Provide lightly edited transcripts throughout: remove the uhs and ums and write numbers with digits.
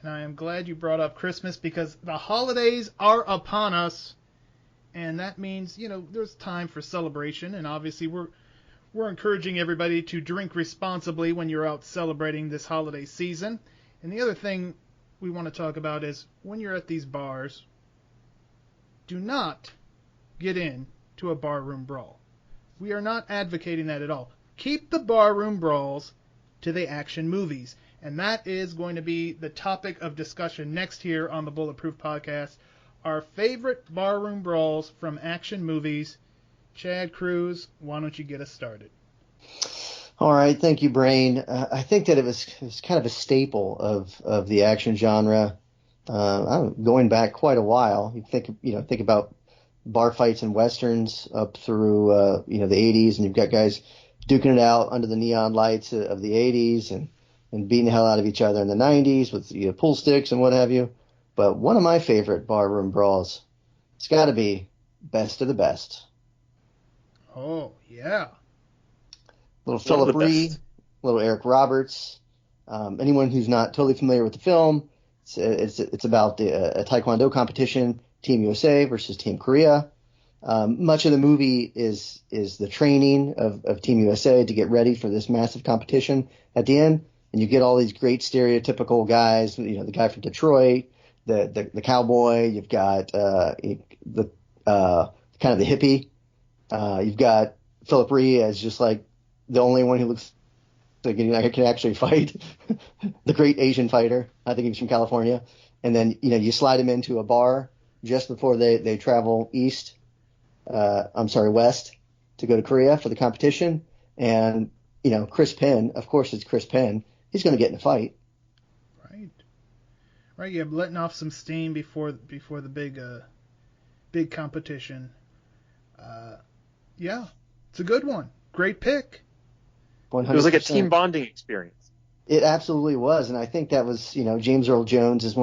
And I am glad you brought up Christmas because the holidays are upon us. And that means, there's time for celebration. And obviously we're encouraging everybody to drink responsibly when you're out celebrating this holiday season. And the other thing we want to talk about is when you're at these bars, do not get into a barroom brawl. We are not advocating that at all. Keep the barroom brawls to the action movies. And that is going to be the topic of discussion next here on the Bulletproof Podcast. Our favorite barroom brawls from action movies. Chad Cruz, why don't you get us started? All right, thank you, Brain. I think that it was kind of a staple of the action genre, going back quite a while. You think about bar fights and westerns up through the 80s, and you've got guys duking it out under the neon lights of the 80s and beating the hell out of each other in the 90s with pool sticks and what have you. But one of my favorite barroom brawls, it's got to be Best of the Best. Oh, yeah. Little Philip Reed, little Eric Roberts. Anyone who's not totally familiar with the film, it's about a Taekwondo competition, Team USA versus Team Korea. Much of the movie is the training of Team USA to get ready for this massive competition at the end. And you get all these great stereotypical guys, the guy from Detroit, the cowboy, you've got the kind of the hippie. You've got Philip Reed as just like the only one who looks like he can actually fight, the great Asian fighter. I think he's from California. And then, you slide him into a bar just before they travel west to go to Korea for the competition. And, Chris Penn, of course it's Chris Penn. He's going to get in a fight. Right. You're letting off some steam before the big competition. Yeah, it's a good one. Great pick. 100%. It was like a team bonding experience. It absolutely was, and I think that was, James Earl Jones is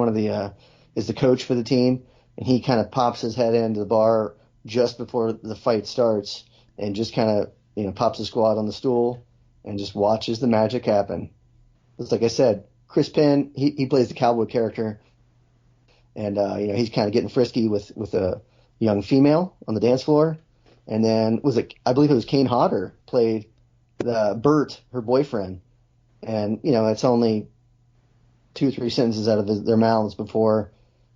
is the coach for the team, and he kind of pops his head into the bar just before the fight starts, and just kind of pops the squad on the stool, and just watches the magic happen. It's like I said, Chris Penn, he plays the cowboy character, and he's kind of getting frisky with a young female on the dance floor, and then I believe it was Kane Hodder played Bert, her boyfriend, and it's only 2-3 sentences out of their mouths before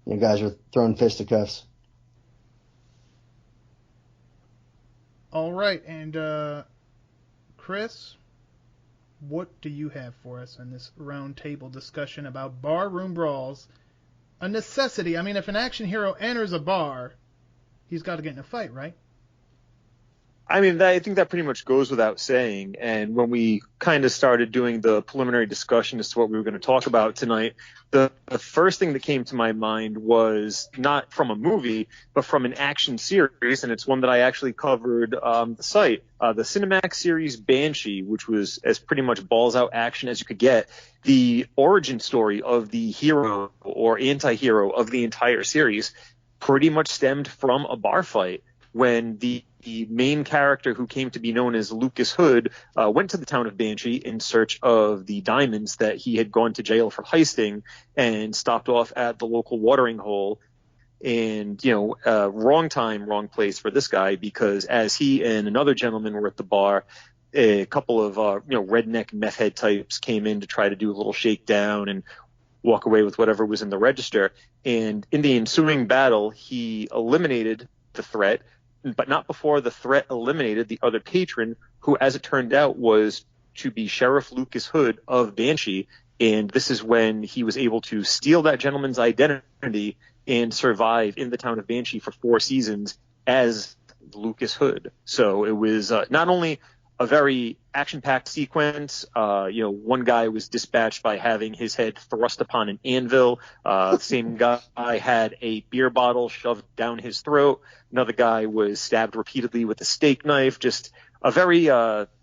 guys are throwing fisticuffs. All right, and Chris, what do you have for us in this round table discussion about barroom brawls? A necessity. I mean, if an action hero enters a bar, he's got to get in a fight, right? I mean, I think that pretty much goes without saying. And when we kind of started doing the preliminary discussion as to what we were going to talk about tonight, the first thing that came to my mind was not from a movie, but from an action series. And it's one that I actually covered the site, the Cinemax series Banshee, which was as pretty much balls out action as you could get. The origin story of the hero or anti-hero of the entire series pretty much stemmed from a bar fight when the main character, who came to be known as Lucas Hood, went to the town of Banshee in search of the diamonds that he had gone to jail for heisting, and stopped off at the local watering hole. And, wrong time, wrong place for this guy, because as he and another gentleman were at the bar, a couple of, redneck meth head types came in to try to do a little shakedown and walk away with whatever was in the register. And in the ensuing battle, he eliminated the threat, but not before the threat eliminated the other patron, who, as it turned out, was to be Sheriff Lucas Hood of Banshee. And this is when he was able to steal that gentleman's identity and survive in the town of Banshee for 4 seasons as Lucas Hood. So it was not only a very action-packed sequence. One guy was dispatched by having his head thrust upon an anvil. The same guy had a beer bottle shoved down his throat. Another guy was stabbed repeatedly with a steak knife. Just a very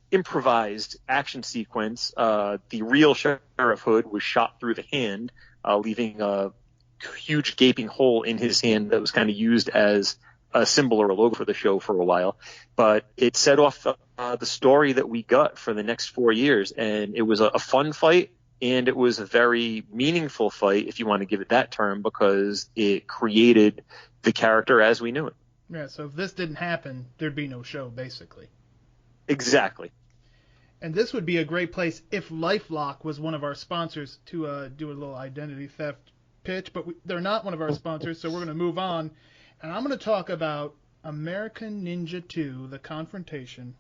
improvised action sequence. The real Sheriff Hood was shot through the hand, leaving a huge gaping hole in his hand that was kind of used as a symbol or a logo for the show for a while. But it set off the story that we got for the next 4 years, and it was a fun fight. and it was a very meaningful fight, if you want to give it that term, because it created the character as we knew it. Yeah, so if this didn't happen, there'd be no show, basically. Exactly. And this would be a great place if LifeLock was one of our sponsors to do a little identity theft pitch, but they're not one of our sponsors, so we're going to move on. And I'm going to talk about American Ninja 2, The Confrontation,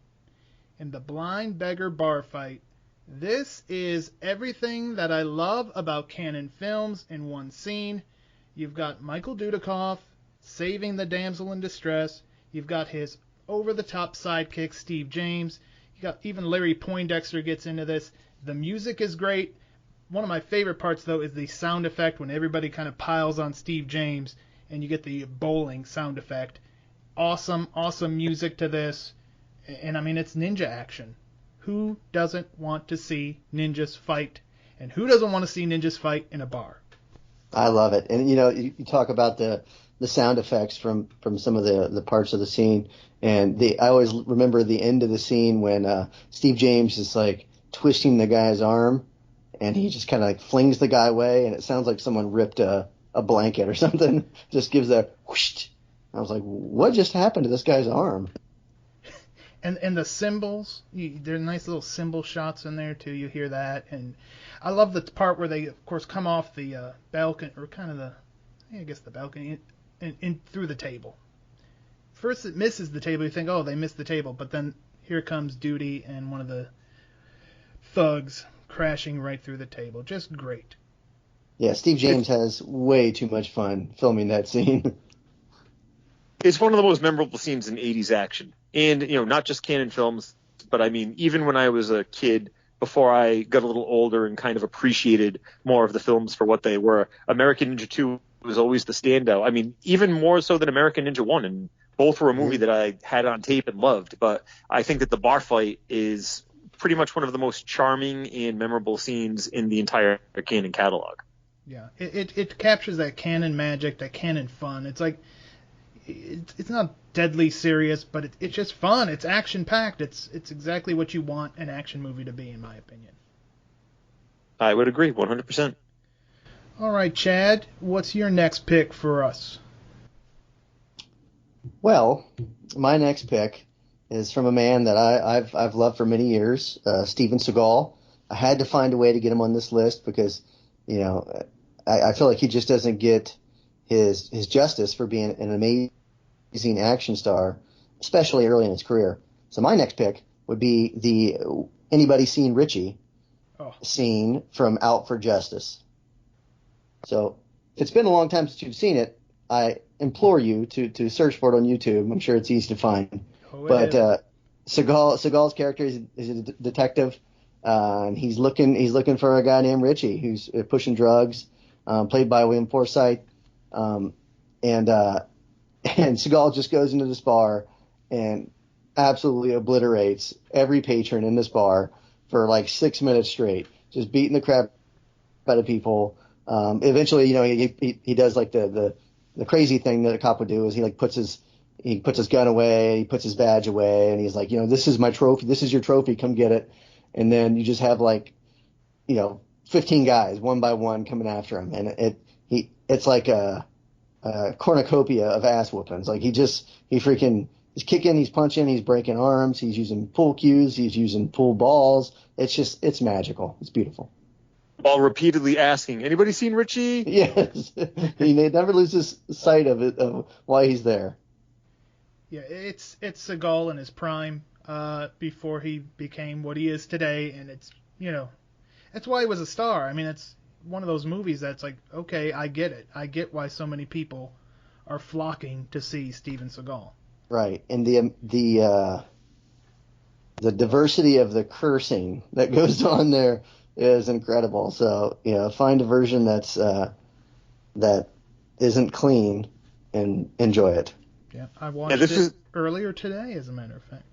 and the Blind Beggar Bar Fight. This is everything that I love about Cannon Films in one scene. You've got Michael Dudikoff saving the damsel in distress. You've got his over-the-top sidekick, Steve James. You got even Larry Poindexter gets into this. The music is great. One of my favorite parts, though, is the sound effect when everybody kind of piles on Steve James and you get the bowling sound effect. Awesome, awesome music to this. And, I mean, it's ninja action. Who doesn't want to see ninjas fight? And who doesn't want to see ninjas fight in a bar? I love it. And, you talk about the sound effects from some of the parts of the scene. And I always remember the end of the scene when Steve James is, like, twisting the guy's arm. And he just kind of, like, flings the guy away. And it sounds like someone ripped a blanket or something. Just gives a whoosh. I was like, what just happened to this guy's arm? And the cymbals, there are nice little cymbal shots in there, too. You hear that. And I love the part where they, of course, come off the balcony, or kind of the balcony, in through the table. First it misses the table. You think, oh, they missed the table. But then here comes Duty and one of the thugs crashing right through the table. Just great. Yeah, Steve James has way too much fun filming that scene. It's one of the most memorable scenes in 80s action. And, not just Cannon Films, but I mean, even when I was a kid, before I got a little older and kind of appreciated more of the films for what they were, American Ninja 2 was always the standout. I mean, even more so than American Ninja 1, and both were a movie that I had on tape and loved. But I think that the bar fight is pretty much one of the most charming and memorable scenes in the entire Cannon catalog. Yeah, it captures that Cannon magic, that Cannon fun. It's like, it's not deadly serious, but it's just fun. It's action-packed. It's exactly what you want an action movie to be, in my opinion. I would agree, 100%. All right, Chad, what's your next pick for us? Well, my next pick is from a man that I've loved for many years, Steven Seagal. I had to find a way to get him on this list because, I feel like he just doesn't get his justice for being an amazing action star, especially early in his career. So my next pick would be the anybody seen Richie scene from Out for Justice. So if it's been a long time since you've seen it, I implore you to search for it on YouTube. I'm sure it's easy to find. But Seagal's character is a detective, and he's looking for a guy named Richie who's pushing drugs, played by William Forsythe. And Seagal just goes into this bar and absolutely obliterates every patron in this bar for like 6 minutes straight, just beating the crap out of people. Eventually, he does like the crazy thing that a cop would do is he puts his gun away, he puts his badge away, and he's like, this is my trophy, this is your trophy, come get it. And then you just have 15 guys one by one coming after him, and it's like a cornucopia of ass whoopings. Like he's kicking, he's punching, he's breaking arms, he's using pull cues, he's using pull balls. It's magical. It's beautiful. While repeatedly asking, anybody seen Richie? Yes. He never loses sight of why he's there. Yeah, it's Seagal in his prime, before he became what he is today, and it's that's why he was a star. I mean, it's one of those movies that's like, okay, I get it. I get why so many people are flocking to see Steven Seagal. Right, and the diversity of the cursing that goes on there is incredible. So find a version that isn't clean and enjoy it. Yeah, I watched it earlier today, as a matter of fact.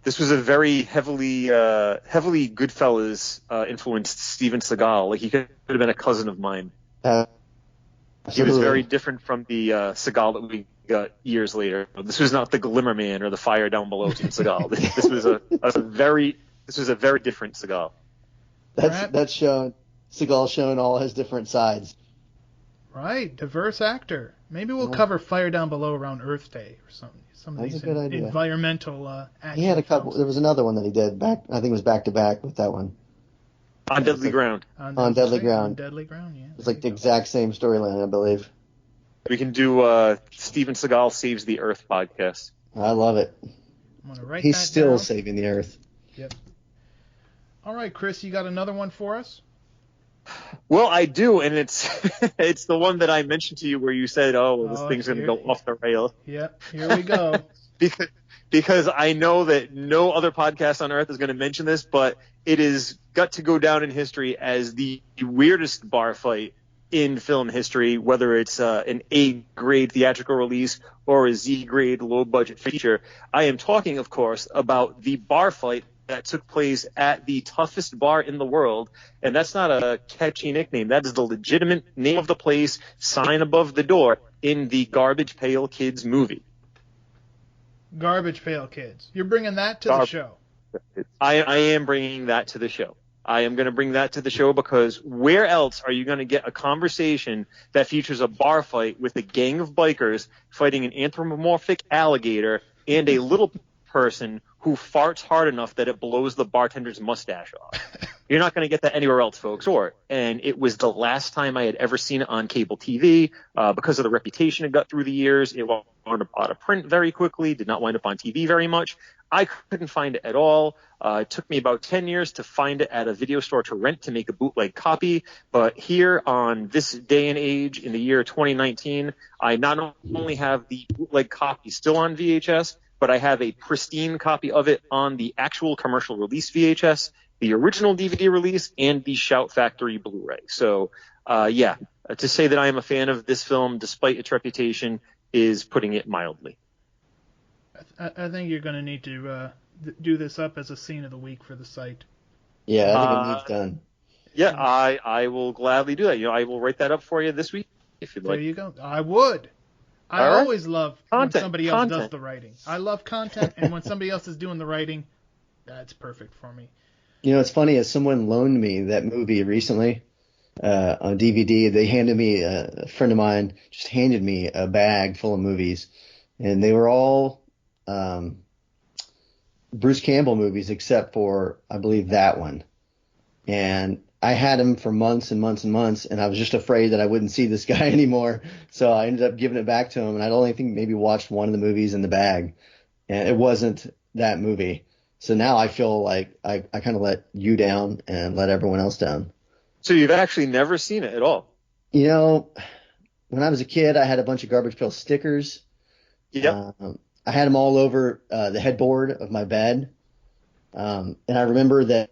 This was a very heavily Goodfellas influenced Steven Seagal. Like he could have been a cousin of mine. He was very different from the Seagal that we got years later. This was not the Glimmer Man or the Fire Down Below Seagal. This was a very different Seagal. That's shown. Seagal's shown all his different sides. Right, diverse actor. Maybe we'll cover Fire Down Below around Earth Day or something. Some of That's these a good idea. environmental action. He had a couple. films. There was another one that he did back. I think it was back to back with that one. On Deadly Ground. On Deadly Ground. On Deadly Ground, yeah. It's like the exact same storyline, I believe. We can do Steven Seagal Saves the Earth podcast. I love it. I'm gonna write He's that still down. saving the Earth. Yep. All right, Chris, you got another one for us? Well, I do, and it's it's the one that I mentioned to you where you said, this thing's going to go off the rail. Yep, here we go. because I know that no other podcast on earth is going to mention this, but it is got to go down in history as the weirdest bar fight in film history, whether it's an A-grade theatrical release or a Z-grade low-budget feature. I am talking, of course, about the bar fight that took place at the toughest bar in the world, and that's not a catchy nickname. That is the legitimate name of the place, sign above the door, in the Garbage Pail Kids movie. Garbage Pail Kids. You're bringing that to the show. I am bringing that to the show. I am going to bring that to the show because where else are you going to get a conversation that features a bar fight with a gang of bikers fighting an anthropomorphic alligator and a little person who farts hard enough that it blows the bartender's mustache off? You're not going to get that anywhere else, folks. And it was the last time I had ever seen it on cable TV because of the reputation it got through the years. It wound up out of print very quickly, did not wind up on TV very much. I couldn't find it at all. It took me about 10 years to find it at a video store to rent to make a bootleg copy. But here on this day and age in the year 2019, I not only have the bootleg copy still on VHS, but I have a pristine copy of it on the actual commercial release VHS, the original DVD release, and the Shout Factory Blu-ray. So, to say that I am a fan of this film, despite its reputation, is putting it mildly. I think you're going to need to do this up as a scene of the week for the site. Yeah, I think it needs done. Yeah, I will gladly do that. I will write that up for you this week if you'd like. There you go. I would. I always love when somebody else does the writing. I love content, and when somebody else is doing the writing, that's perfect for me. You know, it's funny, as someone loaned me that movie recently on DVD, they handed me, a friend of mine just handed me a bag full of movies, and they were all Bruce Campbell movies except for, I believe, that one. And I had him for months and months and months, and I was just afraid that I wouldn't see this guy anymore. So I ended up giving it back to him, and I'd only think maybe watched one of the movies in the bag, and it wasn't that movie. So now I feel like I kind of let you down and let everyone else down. So you've actually never seen it at all? You know, when I was a kid, I had a bunch of Garbage Pail stickers. Yep. I had them all over the headboard of my bed. And I remember that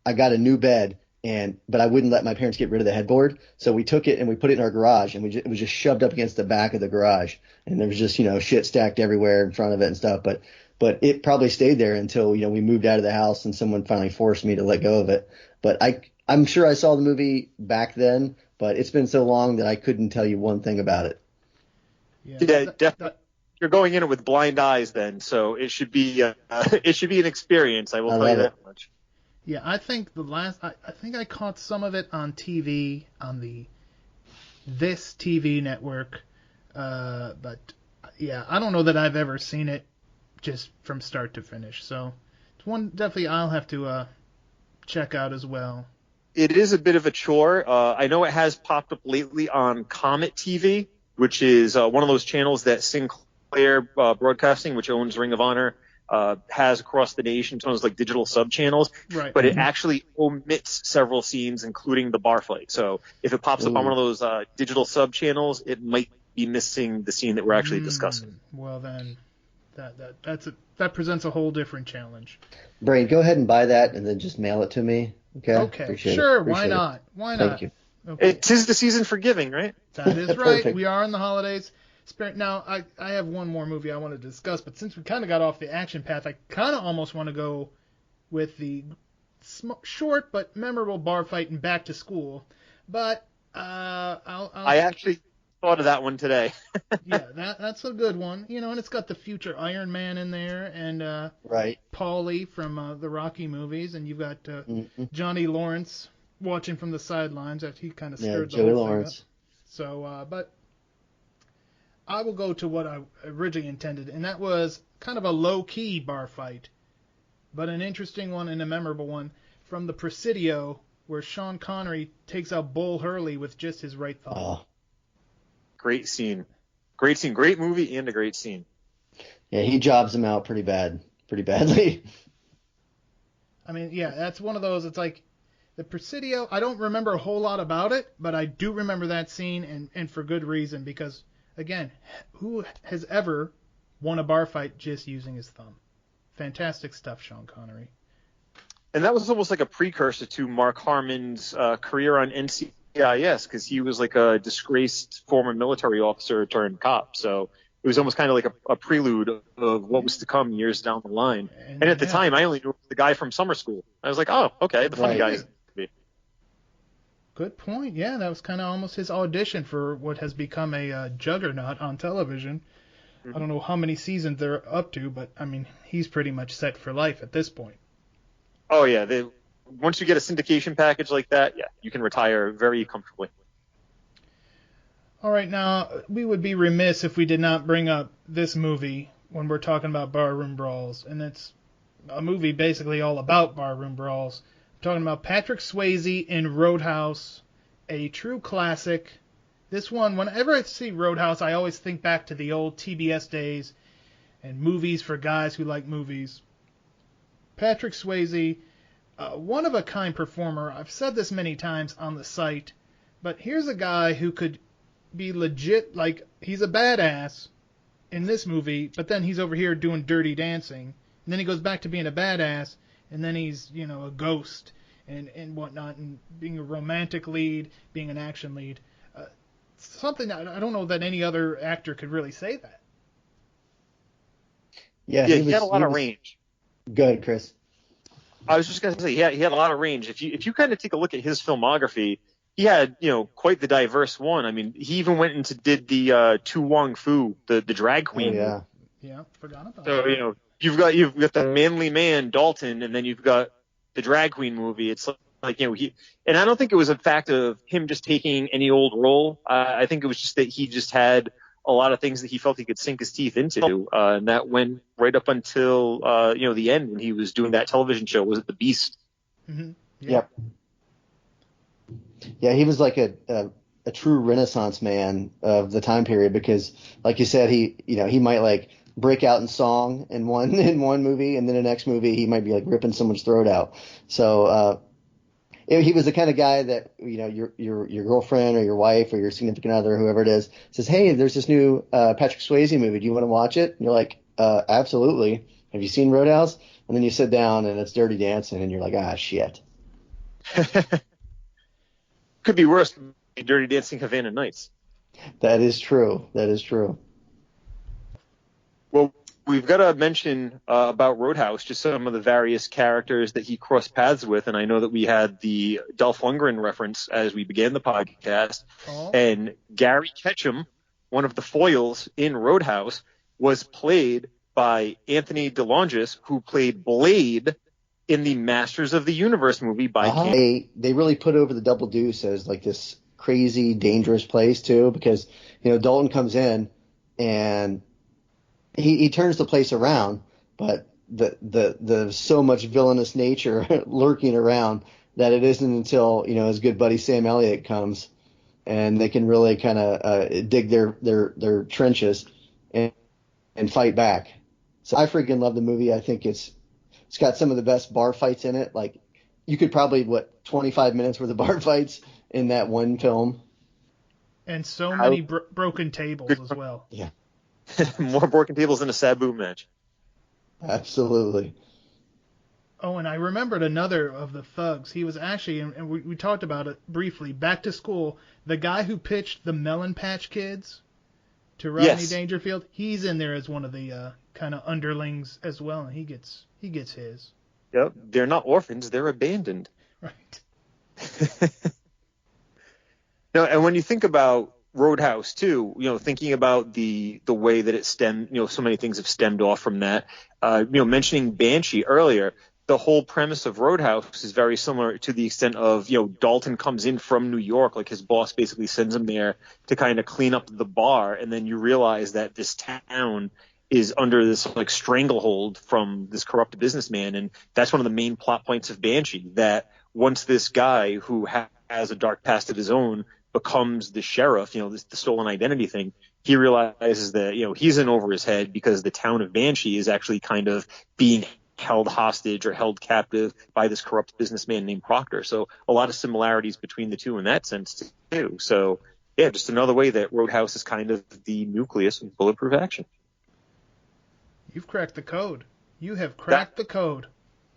I got a new bed, but I wouldn't let my parents get rid of the headboard. So we took it and we put it in our garage, and it was just shoved up against the back of the garage. And there was just, shit stacked everywhere in front of it and stuff. But it probably stayed there until, we moved out of the house and someone finally forced me to let go of it. But I'm sure I saw the movie back then, but it's been so long that I couldn't tell you one thing about it. Yeah, definitely. You're going in it with blind eyes then, so it should be an experience. I will tell you that much. Yeah, I think I think I caught some of it on TV on this TV network, but yeah, I don't know that I've ever seen it just from start to finish. So it's one definitely I'll have to check out as well. It is a bit of a chore. I know it has popped up lately on Comet TV, which is one of those channels that Sinclair Broadcasting, which owns Ring of Honor, has across the nation. It's one of those like digital sub channels, right. But it actually omits several scenes, including the bar fight. So if it pops up on one of those digital sub channels, it might be missing the scene that we're actually discussing. Well, then that presents a whole different challenge. Brain, go ahead and buy that and then just mail it to me. Okay. Sure. Why not? Why not? Thank you. Okay. It is the season for giving, right? That is right. We are in the holidays. Now, I have one more movie I want to discuss, but since we kind of got off the action path, I kind of almost want to go with the short but memorable bar fight in Back to School. But I thought of that one today. Yeah, that's a good one. And it's got the future Iron Man in there, and Right. Paulie from the Rocky movies, and you've got Mm-hmm. Johnny Lawrence watching from the sidelines after he kind of Yeah, stirred the Joey whole Lawrence. thing up. So, but I will go to what I originally intended, and that was kind of a low-key bar fight, but an interesting one and a memorable one from the Presidio, where Sean Connery takes out Bull Hurley with just his right thumb. Oh. Great scene. Great movie and a great scene. Yeah, he jobs him out pretty badly. I mean, yeah, that's one of those. It's like the Presidio. I don't remember a whole lot about it, but I do remember that scene, and for good reason, because again, who has ever won a bar fight just using his thumb? Fantastic stuff, Sean Connery. And that was almost like a precursor to Mark Harmon's career on NCIS, because he was like a disgraced former military officer turned cop. So it was almost kind of like a prelude of what was to come years down the line. And at the time, I only knew the guy from summer school. I was like, oh, okay, the funny guy. Good point. Yeah, that was kind of almost his audition for what has become a juggernaut on television. Mm-hmm. I don't know how many seasons they're up to, but I mean, he's pretty much set for life at this point. Oh, yeah. Once you get a syndication package like that, yeah, you can retire very comfortably. All right, now, we would be remiss if we did not bring up this movie when we're talking about Barroom Brawls, and it's a movie basically all about barroom brawls. I'm talking about Patrick Swayze in Roadhouse, a true classic. This one, whenever I see Roadhouse, I always think back to the old TBS days and movies for guys who like movies. Patrick Swayze, one-of-a-kind performer. I've said this many times on the site, but here's a guy who could be legit, like, he's a badass in this movie, but then he's over here doing Dirty Dancing, and then he goes back to being a badass, and then he's, a ghost and whatnot, and being a romantic lead, being an action lead. Something I don't know that any other actor could really say that. Yeah, he had a lot of range. Go ahead, Chris. I was just going to say, he had a lot of range. If you kind of take a look at his filmography, he had, quite the diverse one. I mean, he even went and did the Tu Wong Fu, the drag queen. Oh, yeah. Yeah, forgot about that. So, you've got the manly man, Dalton, and then you've got the drag queen movie. It's like, and I don't think it was a fact of him just taking any old role. I think it was just that he just had a lot of things that he felt he could sink his teeth into, and that went right up until the end when he was doing that television show. Was it The Beast? Mm-hmm. Yep. Yeah, he was like a true Renaissance man of the time period, because, like you said, he might like break out in song in one movie, and then the next movie he might be like ripping someone's throat out. So he was the kind of guy that your girlfriend or your wife or your significant other, whoever it is, says, "Hey, there's this new Patrick Swayze movie. Do you want to watch it?" And you're like, "Absolutely. Have you seen Roadhouse?" And then you sit down and it's Dirty Dancing, and you're like, "Ah, shit." Could be worse than Dirty Dancing Havana Nights. That is true. Well, we've got to mention about Roadhouse, just some of the various characters that he crossed paths with. And I know that we had the Dolph Lundgren reference as we began the podcast. Oh. And Gary Ketchum, one of the foils in Roadhouse, was played by Anthony DeLongis, who played Blade in the Masters of the Universe movie by They really put over the Double Deuce as like this crazy, dangerous place too, because Dalton comes in and he turns the place around, but the so much villainous nature lurking around that it isn't until his good buddy Sam Elliott comes and they can really kind of dig their trenches and fight back. So I freaking love the movie. I think it's got some of the best bar fights in it. Like, you could probably, 25 minutes worth of bar fights in that one film. And so many broken tables as well. Yeah. More broken tables than a Sabu match. Absolutely. Oh, and I remembered another of the thugs. He was actually, and we talked about it briefly, Back to School, the guy who pitched the Melon Patch Kids to Rodney Dangerfield. He's in there as one of the kind of underlings as well, and he gets his. Yep, they're not orphans; they're abandoned. Right. No, and when you think about Roadhouse too, thinking about the way that it stemmed, so many things have stemmed off from that. Mentioning Banshee earlier, the whole premise of Roadhouse is very similar to the extent of, Dalton comes in from New York, like his boss basically sends him there to kind of clean up the bar, and then you realize that this town is under this like stranglehold from this corrupt businessman, and that's one of the main plot points of Banshee, that once this guy who has a dark past of his own becomes the sheriff, the stolen identity thing, he realizes that, he's in over his head because the town of Banshee is actually kind of being held hostage or held captive by this corrupt businessman named Proctor. So a lot of similarities between the two in that sense too. So yeah, just another way that Roadhouse is kind of the nucleus of Bulletproof action. You've cracked the code. You have cracked the code.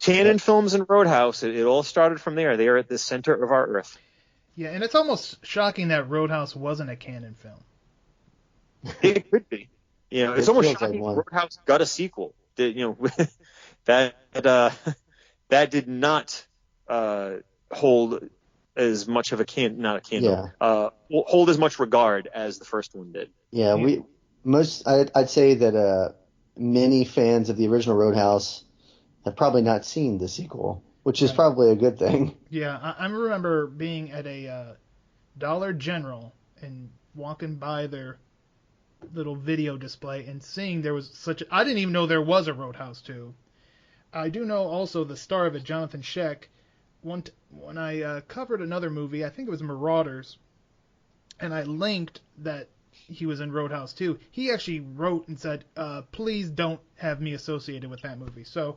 Cannon Films and Roadhouse, it all started from there. They are at the center of our earth. Yeah, and it's almost shocking that Roadhouse wasn't a Cannon film. It could be. It's almost shocking Roadhouse got a sequel. That did not hold as much of hold as much regard as the first one did. Yeah, I'd say that many fans of the original Roadhouse have probably not seen the sequel, which is probably a good thing. Yeah, I remember being at a Dollar General and walking by their little video display and seeing there was I didn't even know there was a Roadhouse 2. I do know also the star of it, Jonathan Sheck, when I covered another movie, I think it was Marauders, and I linked that he was in Roadhouse 2. He actually wrote and said, please don't have me associated with that movie. So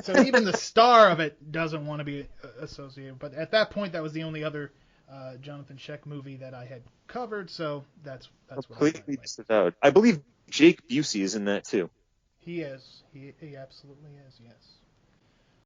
even the star of it doesn't want to be associated. But at that point, that was the only other Jonathan Sheck movie that I had covered. So that's completely disavowed. I believe Jake Busey is in that too. He is. He absolutely is. Yes.